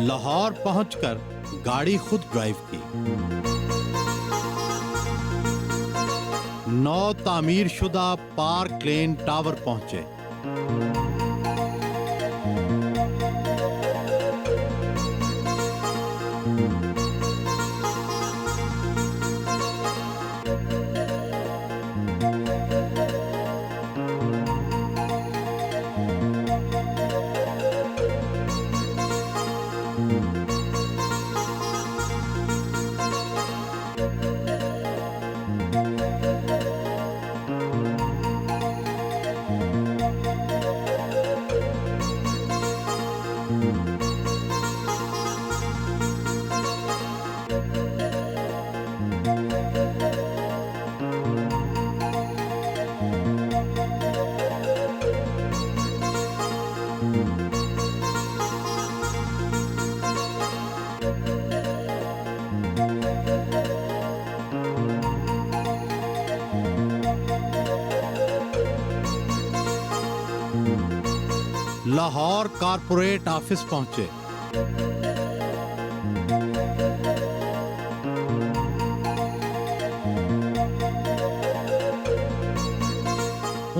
लाहौर पहुंचकर गाड़ी खुद ड्राइव की। नौ तामीर शुदा पार्क लेन टावर पहुंचे। लाहौर कारपोरेट ऑफिस पहुंचे।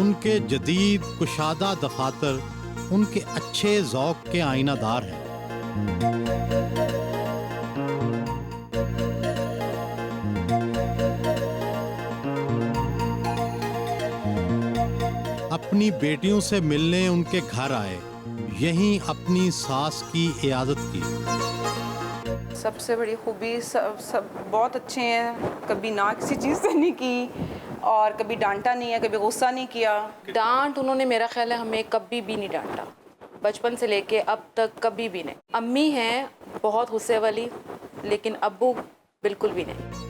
उनके जदीद कुशादा दफातर उनके अच्छे ज़ौक़ के आईनादार हैं। अपनी बेटियों से मिलने उनके घर आए, यहीं अपनी सास की इयादत की। सबसे बड़ी खूबी सब बहुत अच्छे हैं, कभी ना किसी चीज़ से नहीं की और कभी डांटा नहीं है, कभी गुस्सा नहीं किया। डांट उन्होंने मेरा ख्याल है हमें कभी भी नहीं डांटा, बचपन से लेके अब तक कभी भी नहीं। अम्मी हैं बहुत गुस्से वाली, लेकिन अब्बू बिल्कुल भी नहीं।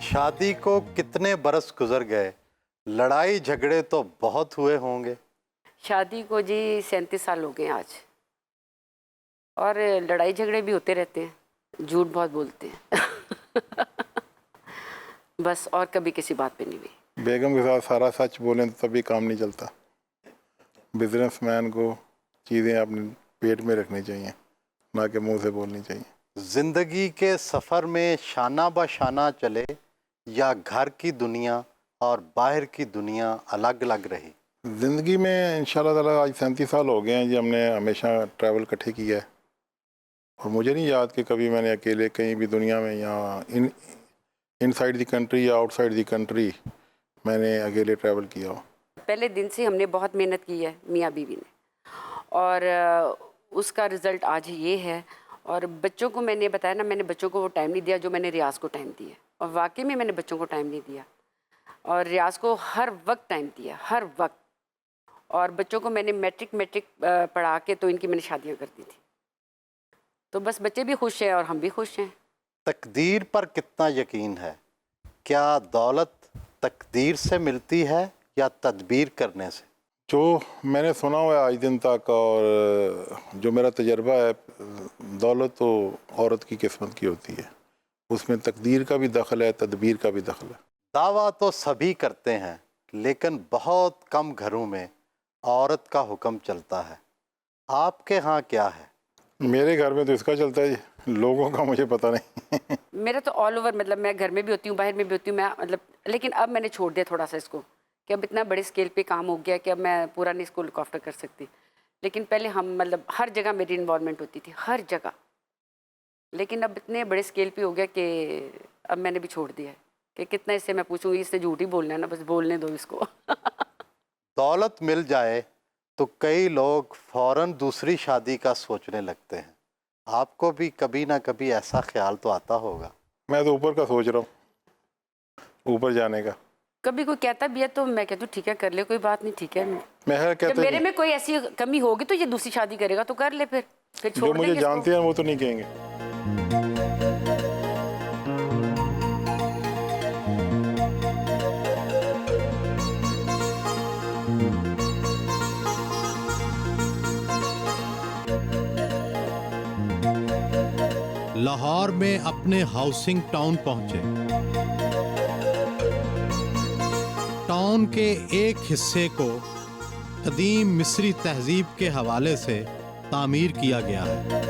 शादी को कितने बरस गुजर गए, लड़ाई झगड़े तो बहुत हुए होंगे। शादी को जी 37 साल हो गए आज, और लड़ाई झगड़े भी होते रहते हैं, झूठ बहुत बोलते हैं बस, और कभी किसी बात पे नहीं हुई। बेगम के साथ सारा सच बोलें तो तभी काम नहीं चलता। बिजनेसमैन को चीज़ें अपने पेट में रखनी चाहिए, ना कि मुंह से बोलनी चाहिए। जिंदगी के सफ़र में शाना बशाना चले या घर की दुनिया और बाहर की दुनिया अलग अलग रही? ज़िंदगी में इंशाल्लाह ताला आज 37 साल हो गए हैं जी, हमने हमेशा ट्रैवल इकट्ठे किया है, और मुझे नहीं याद कि कभी मैंने अकेले कहीं भी दुनिया में, या इनसाइड द कंट्री या आउटसाइड द कंट्री, मैंने अकेले ट्रैवल किया हो। पहले दिन से हमने बहुत मेहनत की है मियाँ बीवी ने, और उसका रिज़ल्ट आज ये है। और बच्चों को मैंने बताया ना, मैंने बच्चों को वो टाइम नहीं दिया जो मैंने रियाज को टाइम दिया, और वाकई में मैंने बच्चों को टाइम नहीं दिया, और रियाज को हर वक्त टाइम दिया, हर वक्त। और बच्चों को मैंने मैट्रिक पढ़ा के तो इनकी मैंने शादियां कर दी थी, तो बस बच्चे भी खुश हैं और हम भी खुश हैं। तकदीर पर कितना यकीन है? क्या दौलत तकदीर से मिलती है या तदबीर करने से? जो मैंने सुना हुआ है आज दिन तक, और जो मेरा तजर्बा है, दौलत तो औरत की किस्मत की होती है, उसमें तकदीर का भी दखल है, तदबीर का भी दखल है। दावा तो सभी करते हैं, लेकिन बहुत कम घरों में औरत का हुक्म चलता है। आपके यहाँ क्या है? मेरे घर में तो इसका चलता है, लोगों का मुझे पता नहीं मेरा तो ऑल ओवर, मतलब मैं घर में भी होती हूँ, बाहर में भी होती हूँ मैं, मतलब, लेकिन अब मैंने छोड़ दिया थोड़ा सा इसको, कि अब इतना बड़े स्केल पे काम हो गया कि अब मैं पूरा नहीं इसको लुक आफ्टर कर सकती। लेकिन पहले हम, मतलब हर जगह मेरी इन्वॉल्वमेंट होती थी, हर जगह, लेकिन अब इतने बड़े स्केल पे हो गया कि अब मैंने भी छोड़ दिया है कि कितना इससे मैं पूछूंगी, इससे झूठ ही बोलना है ना, बस बोलने दो इसको दौलत मिल जाए तो कई लोग फौरन दूसरी शादी का सोचने लगते हैं। आपको भी कभी ना कभी ऐसा ख्याल तो आता होगा? मैं तो ऊपर का सोच रहा हूँ, ऊपर जाने का। कभी कोई कहता भी है तो मैं कहती हूँ ठीक है कर ले, कोई बात नहीं, ठीक है। मैं जब मेरे में कोई ऐसी कमी होगी तो ये दूसरी शादी करेगा तो कर ले, फिर छोड़ जो मुझे देंगे जानते हैं वो तो नहीं कहेंगे। लाहौर में अपने हाउसिंग टाउन पहुंचे। टाउन के एक हिस्से को कदीम मिस्री तहजीब के हवाले से तामीर किया गया है।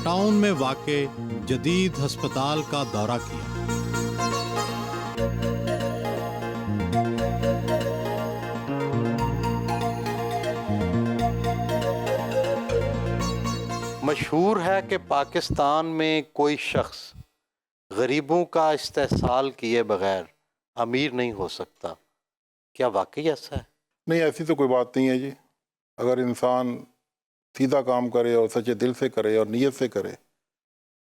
टाउन में वाक़े जदीद अस्पताल का दौरा किया। मशहूर है कि पाकिस्तान में कोई शख्स गरीबों का इस्तेहसाल किए बगैर अमीर नहीं हो सकता। क्या वाकई ऐसा है? नहीं, ऐसी तो कोई बात नहीं है जी। अगर इंसान सीधा काम करे और सच्चे दिल से करे और नीयत से करे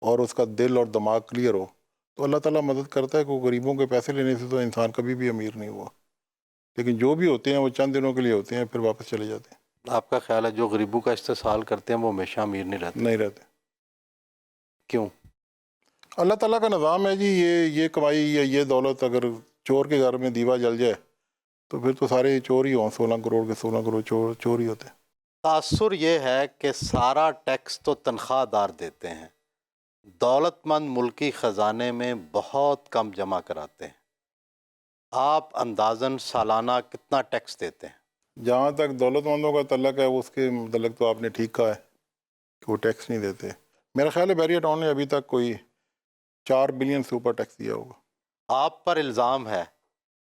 और उसका दिल और दिमाग क्लियर हो तो अल्लाह ताला मदद करता है। कि गरीबों के पैसे लेने से तो इंसान कभी भी अमीर नहीं हुआ, लेकिन जो भी होते हैं वो चंद दिनों के लिए होते हैं, फिर वापस चले जाते हैं। आपका ख्याल है जो गरीबों का इस्तेहसाल करते हैं वो हमेशा अमीर नहीं रहते? नहीं रहते। क्यों? अल्लाह ताला का निज़ाम है जी। ये कमाई या ये दौलत अगर चोर के घर में दीवा जल जाए तो फिर तो सारे चोर ही हों। 16 करोड़ के 16 करोड़ चोर ही होते हैं। तासुर ये है कि सारा टैक्स तो तनख्वाहदार देते हैं, दौलतमंद मुल्की ख़जाने में बहुत कम जमा कराते हैं। आप अंदाज़न सालाना कितना टैक्स देते हैं? जहाँ तक दौलतमंदों का तल्लक है उसके मतलब तो आपने ठीक कहा है कि वो टैक्स नहीं देते। मेरा ख्याल है बैरिया टाउन ने अभी तक कोई 4 बिलियन से ऊपर टैक्स दिया होगा। आप पर इल्ज़ाम है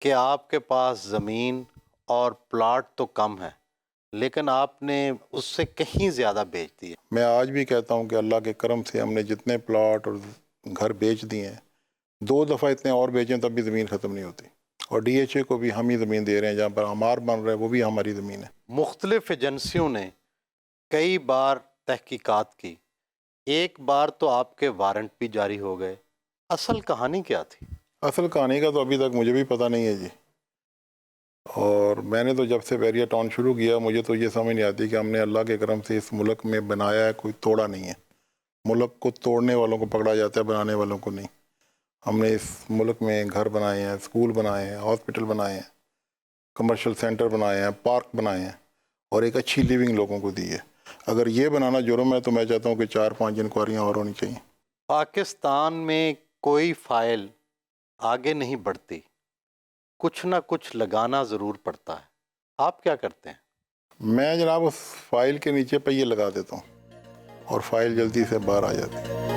कि आपके पास ज़मीन और प्लाट तो कम है, लेकिन आपने उससे कहीं ज़्यादा बेच दिए। मैं आज भी कहता हूँ कि अल्लाह के करम से हमने जितने प्लाट और घर बेच दिए हैं, 2 दफ़ा इतने और बेचें तब भी ज़मीन ख़त्म नहीं होती। और DHA को भी हम ही ज़मीन दे रहे हैं, जहाँ पर हमार बन रहा है वो भी हमारी ज़मीन है। मुख्तलिफ़ एजेंसियों ने कई बार तहकीकात की, एक बार तो आपके वारंट भी जारी हो गए। असल कहानी क्या थी? असल कहानी का तो अभी तक मुझे भी पता नहीं है जी। और मैंने तो जब से बैरिया टाउन शुरू किया मुझे तो ये समझ नहीं आती कि हमने अल्लाह के करम से इस मुल्क में बनाया है, कोई तोड़ा नहीं है। मुल्क को तोड़ने वालों को पकड़ा जाता है, बनाने वालों को नहीं। हमने इस मुल्क में घर बनाए हैं, स्कूल बनाए हैं, हॉस्पिटल बनाए हैं, कमर्शियल सेंटर बनाए हैं, पार्क बनाए हैं और एक अच्छी लिविंग लोगों को दी है। अगर ये बनाना जुर्म है तो मैं चाहता हूँ कि 4-5 इंक्वायरियाँ और होनी चाहिए। पाकिस्तान में कोई फाइल आगे नहीं बढ़ती, कुछ ना कुछ लगाना ज़रूर पड़ता है। आप क्या करते हैं? मैं जनाब उस फाइल के नीचे पहिए लगा देता हूँ और फाइल जल्दी से बाहर आ जाती है।